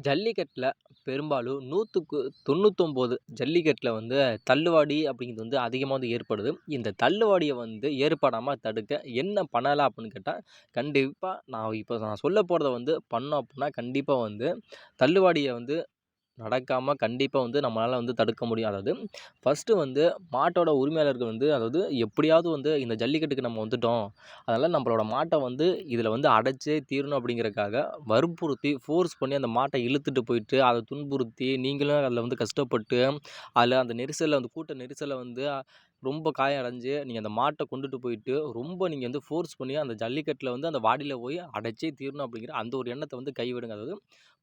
ஜல்லிக்கட்டில் பெரும்பாலும் 100க்கு 99 ஜல்லிக்கட்டில் வந்து தள்ளுவாடி அப்படிங்கிறது வந்து அதிகமாக வந்து ஏற்படுது. இந்த தள்ளுவாடியை வந்து ஏற்படாமல் தடுக்க என்ன பண்ணலாம் அப்படின்னு கேட்டால், கண்டிப்பாக நான் சொல்ல போகிறத வந்து பண்ணோம் அப்படின்னா, கண்டிப்பாக வந்து தள்ளுவாடியை வந்து நடக்காம கண்டிப்பா வந்து நம்மளால வந்து தடுக்க முடியும். அதாவது ஃபர்ஸ்ட்டு வந்து மாட்டோட உரிமையாளர்கள் வந்து அதாவது எப்படியாவது வந்து இந்த ஜல்லிக்கட்டுக்கு நம்ம வந்துட்டோம். அதனால நம்மளோட மாட்ட வந்து இதில வந்து அடைச்சே தீரணும் அப்படிங்கிறதுக்காக வற்புறுத்தி, ஃபோர்ஸ் பண்ணி அந்த மாட்ட இழுத்துட்டு போயிட்டு, அத துன்புறுத்தி, நீங்களும் அதில வந்து கஷ்டப்பட்டு, அதில அந்த நெரிசல்ல அந்த கூட்ட நெரிசல்ல வந்து ரொம்ப காயம் அடைஞ்சு, நீங்க அந்த மாட்ட கொண்டுட்டு போயிட்டு, ரொம்ப நீங்க வந்து ஃபோர்ஸ் பண்ணி அந்த ஜல்லிக்கட்டுல வந்து அந்த வாடியில போய் அடைச்சே தீரணும் அப்படிங்கிற அந்த ஒரு எண்ணத்த வந்து கைவிடுங்க. அதாவது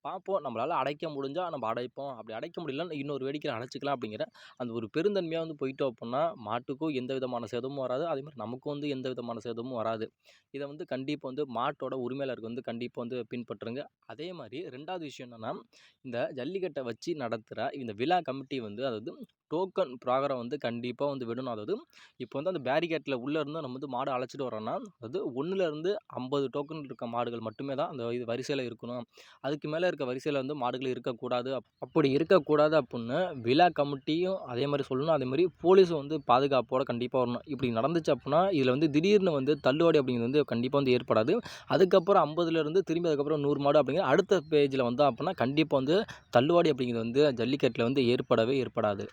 பார்ப்போம் நம்மளால அடைக்க முடிஞ்சா நம்ம அடைப்போம். அப்படி அடைக்க முடியலன்னா இன்னொரு வேடிக்கையில அடைச்சுக்கலாம் அப்படிங்கிற அந்த ஒரு பெருந்தன்மையா வந்து போயிட்டோம் அப்படின்னா, மாட்டுக்கும் எந்த விதமான சேதமும் வராது. அதேமாரி நமக்கும் வந்து எந்த விதமான சேதமும் வராது. இத வந்து கண்டிப்பா வந்து மாட்டோட உரிமையாளருக்கு வந்து கண்டிப்பா வந்து பின்பற்றுங்க. அதே மாரி 2வது விஷயம் என்னன்னா, இந்த ஜல்லிக்கட்ட வச்சு நடத்துற இந்த விழா கமிட்டி வந்து அதாவது டோக்கன் பிரகாரம் வந்து கண்டிப்பா வந்து விடணும். அதாவது இப்போ வந்து அந்த பேரிகேட்ல உள்ள இருந்து நம்ம வந்து மாட அழைச்சிட்டு வரோம்னா, அதாவது 1லேருந்து 50 டோக்கன் இருக்க மாடுகள் மட்டுமே தான் அந்த இது வரிசையில இருக்கணும். அதுக்கு மேல இருக்க வரிசையில வந்து மாடுகள் இருக்கக்கூடாது. அப்படி இருக்கக்கூடாது அப்புட்ன்னு விழா கமிட்டியும் அதே மாரி சொல்லணும். அதே மாரி போலீஸும் வந்து பாதுகாப்போட கண்டிப்பா வரணும். இப்படி நடந்துச்சு அப்புட்ன்னா, இதில வந்து திடீர்னு வந்து தள்ளுவாடி அப்படிங்கிறது வந்து கண்டிப்பா வந்து ஏற்படாது. அதுக்கப்புறம் 50லேருந்து திரும்பி அதுக்கப்புறம் 100 மாடு அப்படிங்கிற அடுத்த பேஜ்ல வந்தோம் அப்புட்ன்னா, கண்டிப்பா வந்து தள்ளுவாடி அப்படிங்கிறது வந்து ஜல்லிக்கட்டுல வந்து ஏற்படவே ஏற்படாது.